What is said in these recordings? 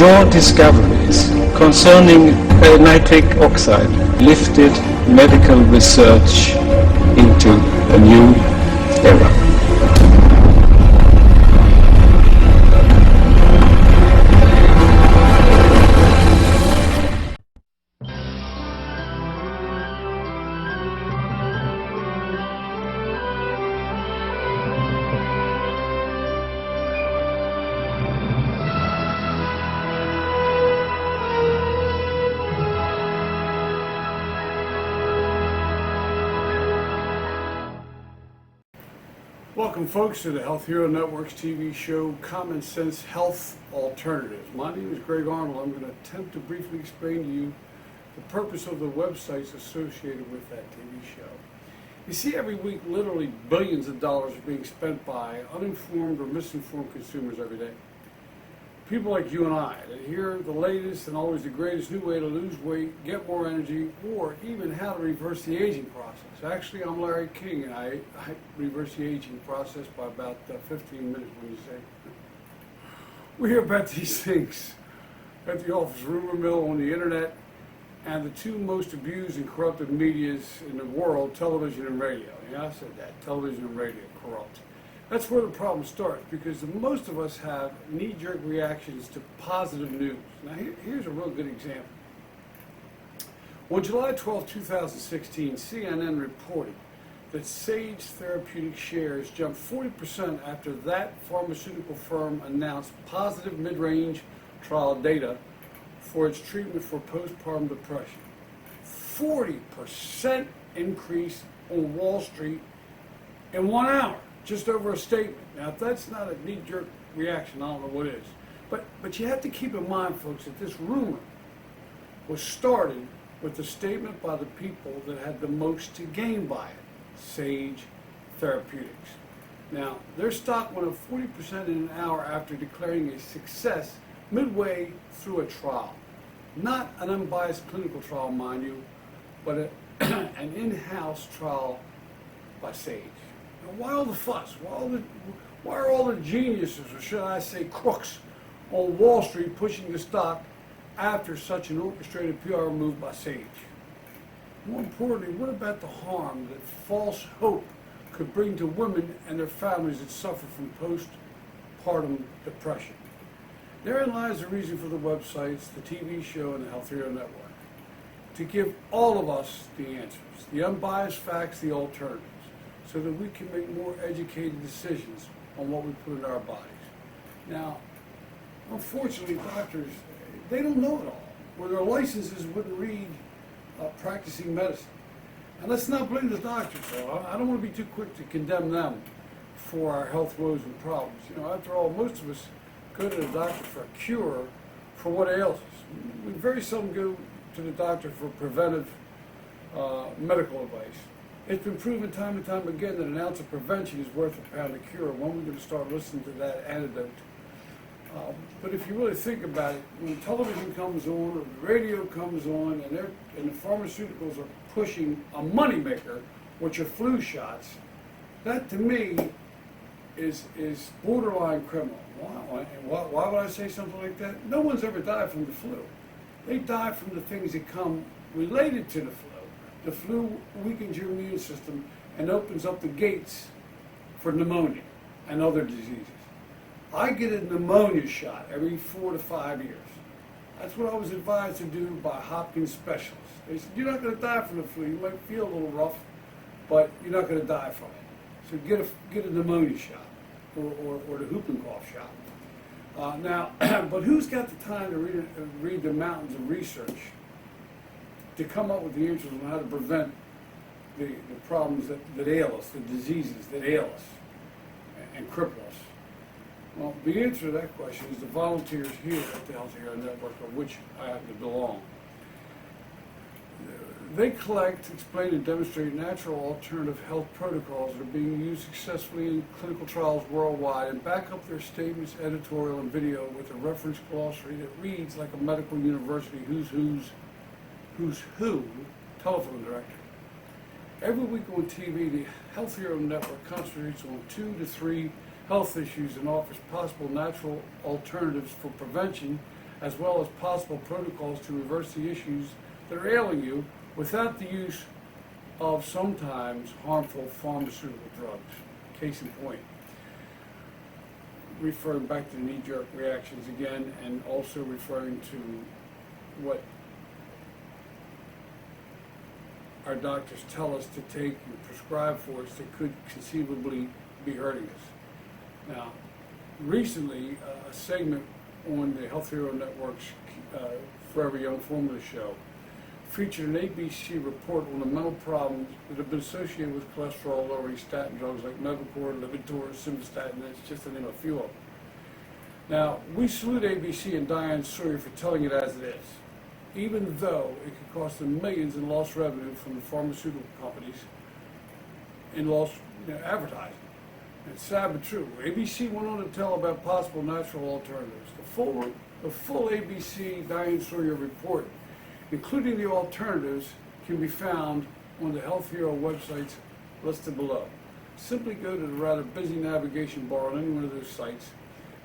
Your discoveries concerning nitric oxide lifted medical research into a new era. Welcome folks to the Health Hero Network's TV show, Common Sense Health Alternatives. My name is Greg Arnold. I'm going to attempt to briefly explain to you the purpose of the websites associated with that TV show. You see, every week literally billions of dollars are being spent by uninformed or misinformed consumers every day. People like you and I that hear the latest and always the greatest new way to lose weight, get more energy, or even how to reverse the aging process. Actually, I'm Larry King, and I reverse the aging process by about 15 minutes, when you say. We hear about these things at the office, rumor mill, on the internet, and the two most abused and corrupted medias in the world, television and radio. Yeah, I said that, television and radio, corrupt. That's where the problem starts, because most of us have knee-jerk reactions to positive news. Now, here's a real good example. On July 12, 2016, CNN reported that Sage Therapeutics shares jumped 40% after that pharmaceutical firm announced positive mid-range trial data for its treatment for postpartum depression. 40% increase on Wall Street in 1 hour. Just over a statement. Now, if that's not a knee-jerk reaction, I don't know what is. But you have to keep in mind, folks, that this rumor was started with a statement by the people that had the most to gain by it, Sage Therapeutics. Now, their stock went up 40% in an hour after declaring a success midway through a trial. Not an unbiased clinical trial, mind you, but an in-house trial by Sage. Now, why all the fuss? Why are all the geniuses, or should I say crooks, on Wall Street pushing the stock after such an orchestrated PR move by Sage? More importantly, what about the harm that false hope could bring to women and their families that suffer from postpartum depression? Therein lies the reason for the websites, the TV show, and the Health Hero Network. To give all of us the answers, the unbiased facts, the alternatives, so that we can make more educated decisions on what we put in our bodies. Now, unfortunately, doctors, they don't know it all, or their licenses wouldn't read practicing medicine. And let's not blame the doctors, though. I don't want to be too quick to condemn them for our health woes and problems. You know, after all, most of us go to the doctor for a cure for what ails us. We very seldom go to the doctor for preventive medical advice. It's been proven time and time again that an ounce of prevention is worth a pound of cure. When we're going to start listening to that antidote. But if you really think about it, when television comes on or the radio comes on and the pharmaceuticals are pushing a moneymaker, which are flu shots, that to me is borderline criminal. Why would I say something like that? No one's ever died from the flu. They die from the things that come related to the flu. The flu weakens your immune system and opens up the gates for pneumonia and other diseases. I get a pneumonia shot every 4 to 5 years. That's what I was advised to do by Hopkins specialists. They said, you're not going to die from the flu. You might feel a little rough, but you're not going to die from it. So get a pneumonia shot or the whooping cough shot. Now, but who's got the time to read the mountains of research to come up with the answers on how to prevent the problems that ail us, the diseases that ail us and cripple us? Well, the answer to that question is the volunteers here at the Health Hero Network, of which I happen to belong. They collect, explain, and demonstrate natural alternative health protocols that are being used successfully in clinical trials worldwide and back up their statements, editorial, and video with a reference glossary that reads like a medical university who's who telephone directory. Every week on TV, the Health Hero Network concentrates on 2 to 3 health issues and offers possible natural alternatives for prevention as well as possible protocols to reverse the issues that are ailing you without the use of sometimes harmful pharmaceutical drugs. Case in point, referring back to the knee-jerk reactions again, and also referring to what our doctors tell us to take and prescribe for us that could conceivably be hurting us. Now, recently, a segment on the Health Hero Network's Forever Young Formula show featured an ABC report on the mental problems that have been associated with cholesterol-lowering statin drugs like Mevacor, Lipitor, Simvastatin. That's just to name a few of them. Now, we salute ABC and Diane Sawyer for telling it as it is, even though it could cost them millions in lost revenue from the pharmaceutical companies in lost advertising. It's sad but true. ABC went on to tell about possible natural alternatives. The full ABC Diane Sawyer report, including the alternatives, can be found on the Health Hero websites listed below. Simply go to the rather busy navigation bar on any one of those sites,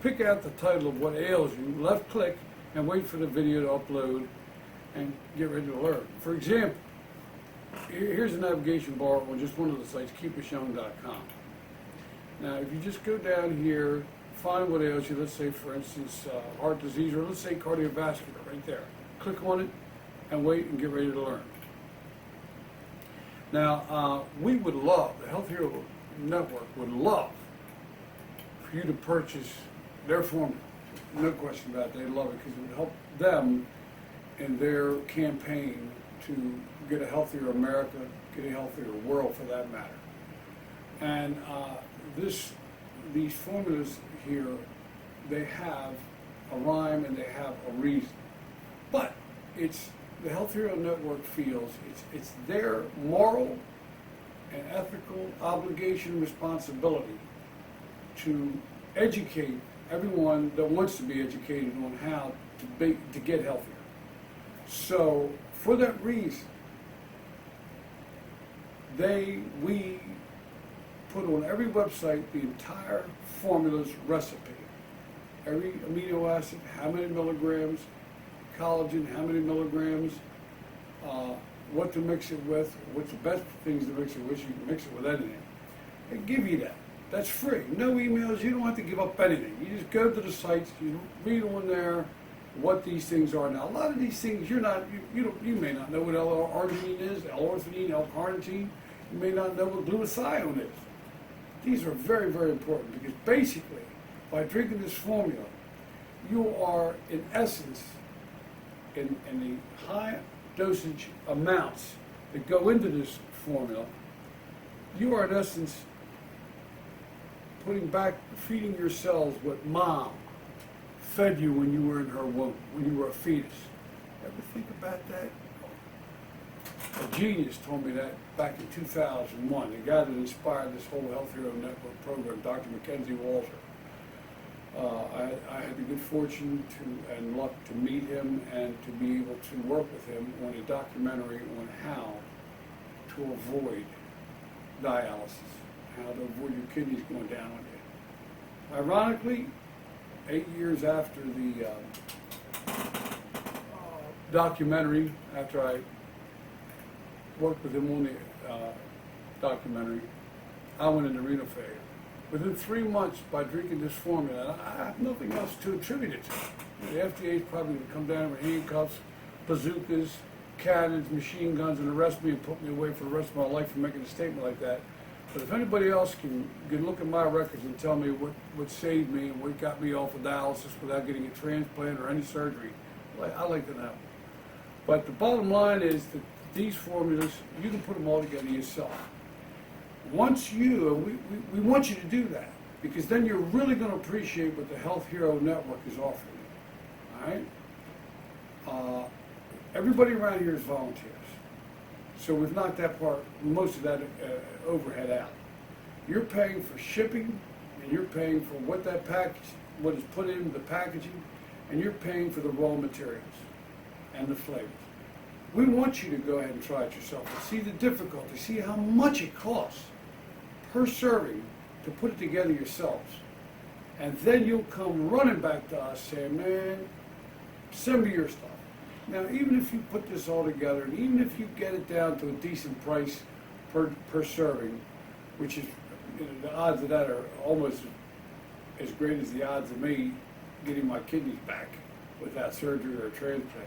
pick out the title of what ails you, left click, and wait for the video to upload and get ready to learn. For example, here's a navigation bar on just one of the sites, keepusyoung.com. Now, if you just go down here, find what ails you, let's say, for instance, heart disease, or let's say cardiovascular, right there. Click on it and wait and get ready to learn. Now, we would love, the Health Hero Network would love for you to purchase their formula. No question about it, they'd love it because it would help them in their campaign to get a healthier America, get a healthier world for that matter. And these formulas here, they have a rhyme and they have a reason. But it's the Health Hero Network feels it's their moral and ethical obligation and responsibility to educate everyone that wants to be educated on how to get healthier. So for that reason, we put on every website the entire formula's recipe. Every amino acid, how many milligrams, collagen, how many milligrams, what to mix it with, what's the best things to mix it with. You can mix it with anything. They give you that. That's free. No emails. You don't have to give up anything. You just go to the sites. You read on there what these things are. Now, a lot of these things you may not know what L-arginine is, L-ornithine, L-carnitine. You may not know what glutathione is. These are very, very important because basically, by drinking this formula, you are, in essence, in the high dosage amounts that go into this formula, you are, in essence, feeding your cells what mom fed you when you were in her womb, when you were a fetus. Ever think about that? A genius told me that back in 2001. The guy that inspired this whole Health Hero Network program, Dr. Mackenzie Walter. I had the good fortune and luck to meet him and to be able to work with him on a documentary on how to avoid dialysis, how to avoid your kidneys going down on you. Ironically, 8 years after the documentary, after I worked with him on the documentary, I went into renal failure. Within 3 months, by drinking this formula, I have nothing else to attribute it to. The FDA's probably going to come down with handcuffs, bazookas, cannons, machine guns, and arrest me and put me away for the rest of my life for making a statement like that. But if anybody else can look at my records and tell me what saved me and what got me off of dialysis without getting a transplant or any surgery, I'd like to know. But the bottom line is that these formulas, you can put them all together yourself. Once we want you to do that, because then you're really going to appreciate what the Health Hero Network is offering you. All right? Everybody around here is volunteers. So we've knocked that part, most of that overhead out. You're paying for shipping, and you're paying for what is put into the packaging, and you're paying for the raw materials and the flavors. We want you to go ahead and try it yourself and see the difficulty, see how much it costs per serving to put it together yourselves. And then you'll come running back to us saying, man, send me your stuff. Now, even if you put this all together, and even if you get it down to a decent price per serving, which is, the odds of that are almost as great as the odds of me getting my kidneys back without surgery or transplant.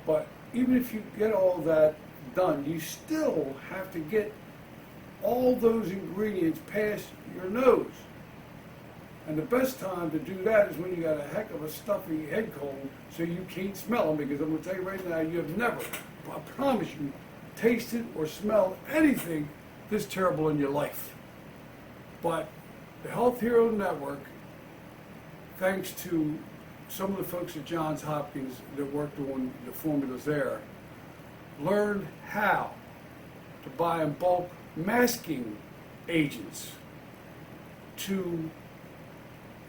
But even if you get all that done, you still have to get all those ingredients past your nose. And the best time to do that is when you got a heck of a stuffy head cold, so you can't smell them, because I'm going to tell you right now, you have never, I promise you, tasted or smelled anything this terrible in your life. But the Health Hero Network, thanks to some of the folks at Johns Hopkins that worked on the formulas there, learned how to buy in bulk masking agents to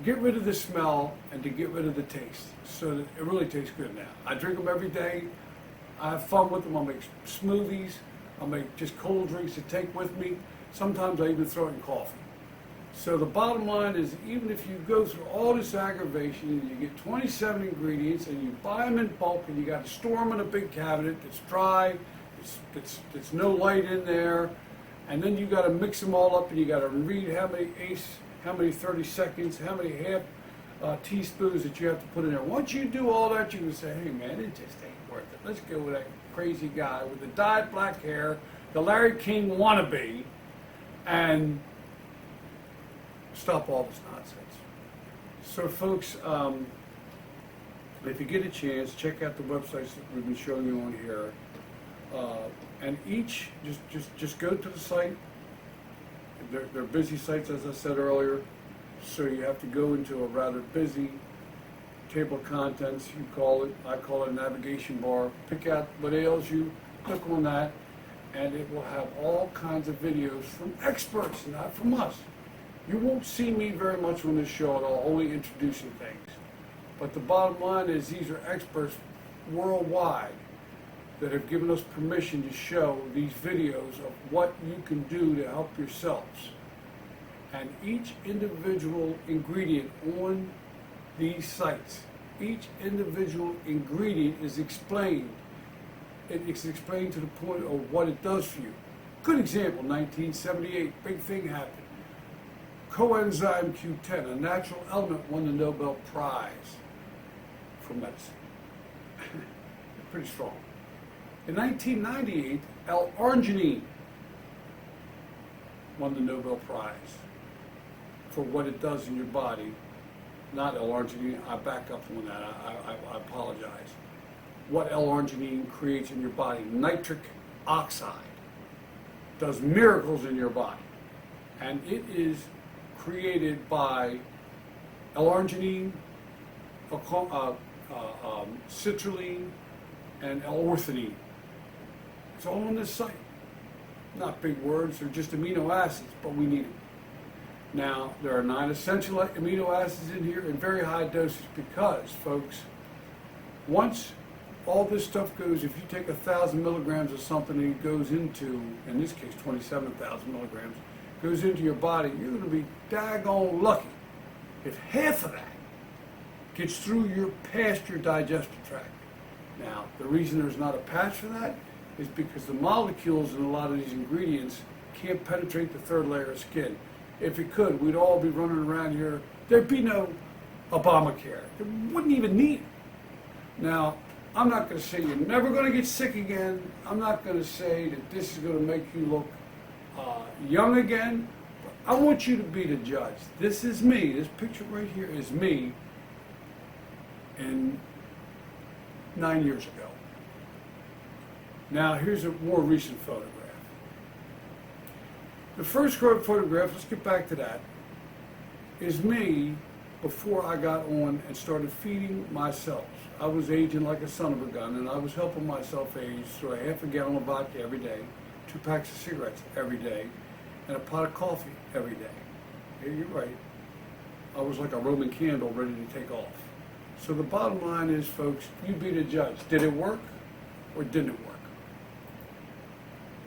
get rid of the smell and to get rid of the taste, so that it really tastes good now. I drink them every day. I have fun with them. I make smoothies. I make just cold drinks to take with me. Sometimes I even throw it in coffee. So the bottom line is, even if you go through all this aggravation and you get 27 ingredients and you buy them in bulk and you got to store them in a big cabinet that's dry, that's no light in there, and then you got to mix them all up and you got to read how many 30 seconds, how many half teaspoons that you have to put in there. Once you do all that, you can say, hey man, it just ain't worth it. Let's go with that crazy guy with the dyed black hair, the Larry King wannabe, and stop all this nonsense. So folks, if you get a chance, check out the websites that we've been showing you on here. And each, just go to the site. They're busy sites, as I said earlier, so you have to go into a rather busy table of contents, you call it. I call it a navigation bar. Pick out what ails you, click on that, and it will have all kinds of videos from experts, not from us. You won't see me very much on this show at all, only introducing things. But the bottom line is, these are experts worldwide that have given us permission to show these videos of what you can do to help yourselves. And each individual ingredient on these sites, each individual ingredient is explained. It's explained to the point of what it does for you. Good example, 1978, big thing happened. Coenzyme Q10, a natural element, won the Nobel Prize for medicine. Pretty strong. In 1998, L-arginine won the Nobel Prize for what it does in your body. Not L-arginine, I back up on that, I apologize. What L-arginine creates in your body, nitric oxide, does miracles in your body. And it is created by L-arginine, citrulline, and L-orthanine. It's all on this site. Not big words, they're just amino acids, but we need them. Now, there are 9 essential amino acids in here in very high doses because, folks, once all this stuff goes, if you take 1,000 milligrams of something and it goes into, in this case, 27,000 milligrams, goes into your body, you're going to be daggone lucky if half of that gets through past your digestive tract. Now, the reason there's not a patch for that is because the molecules in a lot of these ingredients can't penetrate the third layer of skin. If it could, we'd all be running around here. There'd be no Obamacare. There wouldn't even need it. Now, I'm not going to say you're never going to get sick again. I'm not going to say that this is going to make you look young again. But I want you to be the judge. This is me. This picture right here is me in 9 years ago. Now, here's a more recent photograph. The first photograph, let's get back to that, is me before I got on and started feeding myself. I was aging like a son of a gun, and I was helping myself age through a half a gallon of vodka every day, 2 packs of cigarettes every day, and a pot of coffee every day. Yeah, you're right. I was like a Roman candle ready to take off. So the bottom line is, folks, you be the judge. Did it work or didn't it work?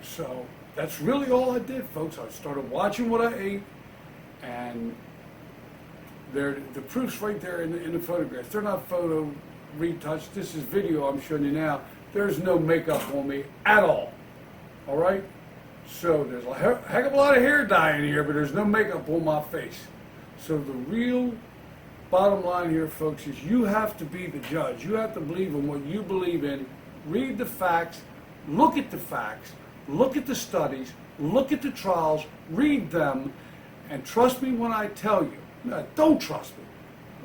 So that's really all I did, folks. I started watching what I ate, and the proof's right there in the photographs. They're not retouched. This is video I'm showing you now. There's no makeup on me at all. All right? So there's a heck of a lot of hair dye in here, but there's no makeup on my face. So the real bottom line here, folks, is you have to be the judge. You have to believe in what you believe in. Read the facts. Look at the facts. Look at the studies. Look at the trials. Read them. And trust me when I tell you. No, don't trust me.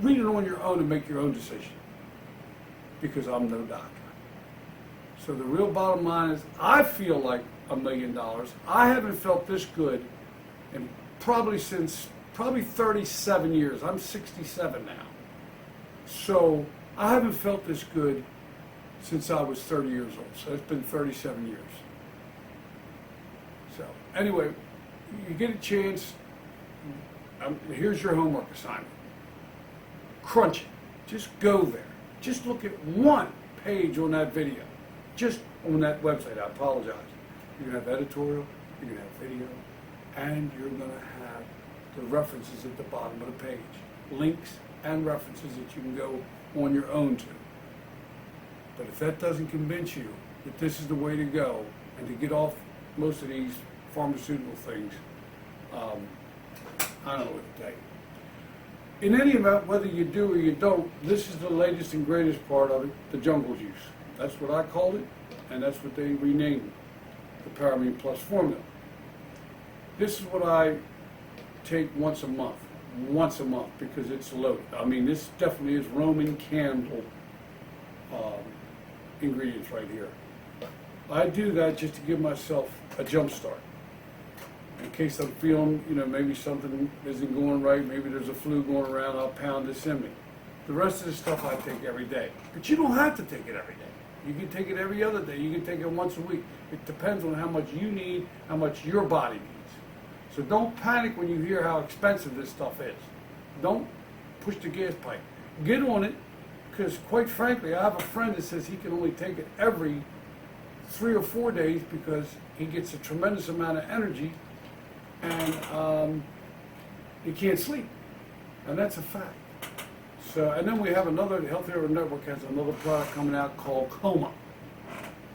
Read it on your own and make your own decision. Because I'm no doctor. So the real bottom line is I feel like $1 million. I haven't felt this good in probably 37 years. I'm 67 now. So I haven't felt this good since I was 30 years old. So it's been 37 years. So anyway, you get a chance. Here's your homework assignment. Crunch it. Just go there. Just look at one page on that video. Just on that website. I apologize. You're going to have editorial, you're going to have video, and you're going to have the references at the bottom of the page. Links and references that you can go on your own to. But if that doesn't convince you that this is the way to go and to get off most of these pharmaceutical things, I don't know what to tell you. In any event, whether you do or you don't, this is the latest and greatest part of it, the jungle juice. That's what I called it, and that's what they renamed it, the Paramine Plus formula. This is what I take once a month, because it's loaded. I mean, this definitely is Roman candle ingredients right here. I do that just to give myself a jump start. In case I'm feeling, maybe something isn't going right, maybe there's a flu going around, I'll pound this in me. The rest of the stuff I take every day. But you don't have to take it every day. You can take it every other day. You can take it once a week. It depends on how much you need, how much your body needs. So don't panic when you hear how expensive this stuff is. Don't push the gas pipe. Get on it, because quite frankly, I have a friend that says he can only take it every 3 or 4 days because he gets a tremendous amount of energy and he can't sleep. And that's a fact. So, and then we have another, the Health Hero Network has another product coming out called Coma.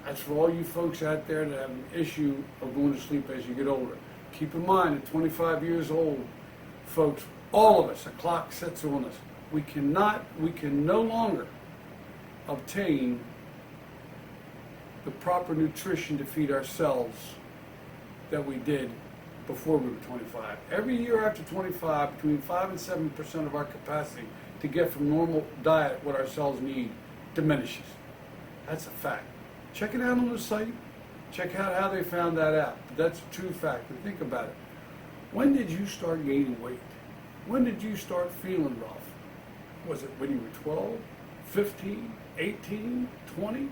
That's for all you folks out there that have an issue of going to sleep as you get older. Keep in mind, at 25 years old, folks, all of us, a clock sets on us. We can no longer obtain the proper nutrition to feed ourselves that we did before we were 25. Every year after 25, between 5 and 7% of our capacity to get from normal diet what our cells need diminishes. That's a fact. Check it out on the site. Check out how they found that out. But that's a true fact. And think about it. When did you start gaining weight? When did you start feeling rough? Was it when you were 12, 15, 18, 20?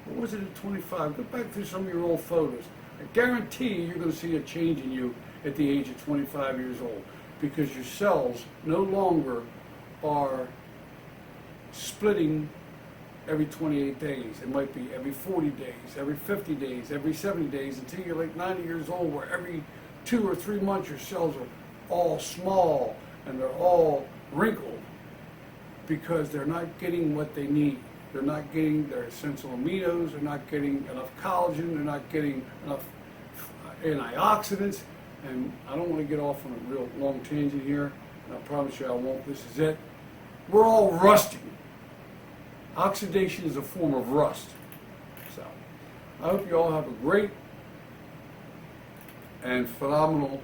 Or was it at 25? Go back through some of your old photos. I guarantee you're going to see a change in you at the age of 25 years old, because your cells no longer are splitting every 28 days. It might be every 40 days, every 50 days, every 70 days, until you're like 90 years old, where every 2 or 3 months your cells are all small and they're all wrinkled because they're not getting what they need. They're not getting their essential aminos, they're not getting enough collagen, they're not getting enough antioxidants. And I don't want to get off on a real long tangent here, and I promise you I won't. This is it. We're all rusting. Oxidation is a form of rust. So I hope you all have a great and phenomenal,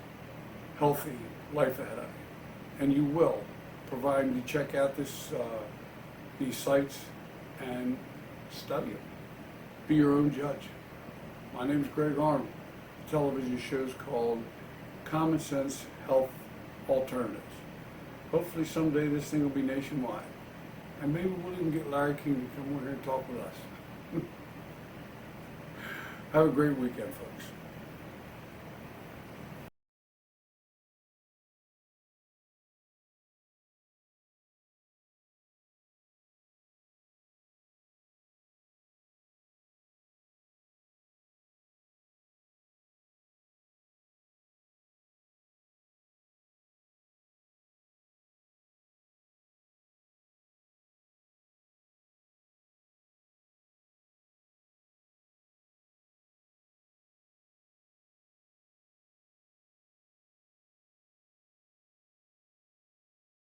healthy life ahead of you. And you will, providing you check out these sites and study them. Be your own judge. My name is Greg Arnold. The television show is called Common Sense Health Alternatives. Hopefully someday this thing will be nationwide. And maybe we'll even get Larry King to come over here and talk with us. Have a great weekend, folks.